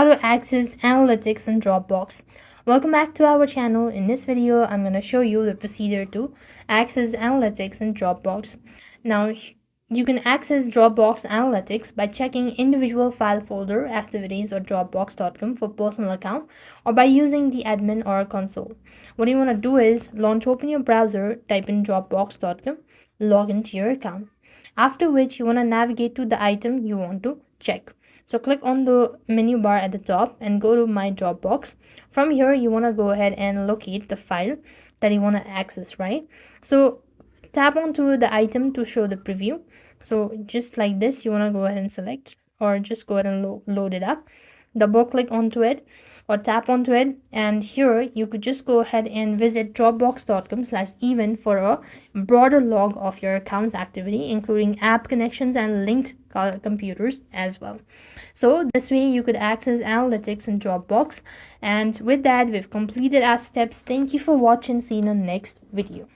how to access analytics in Dropbox. Welcome back to our channel. In this video, I'm going to show you the procedure to access analytics in Dropbox. Now, you can access Dropbox Analytics by checking individual file folder activities or dropbox.com for personal account, or by using the admin or console. What you want to do is open your browser, type in dropbox.com, log into your account. After which you want to navigate to the item you want to check. So click on the menu bar at the top and go to My Dropbox. From here, you want to go ahead and locate the file that you want to access, right? So tap onto the item to show the preview. So just like this, you want to go ahead and select, or just go ahead and load it up. Double click onto it or tap onto it, and here you could just go ahead and visit dropbox.com/event for a broader log of your account's activity, including app connections and linked computers as well. So this way you could access analytics in Dropbox. And with that, we've completed our steps. Thank you for watching. See you in the next video.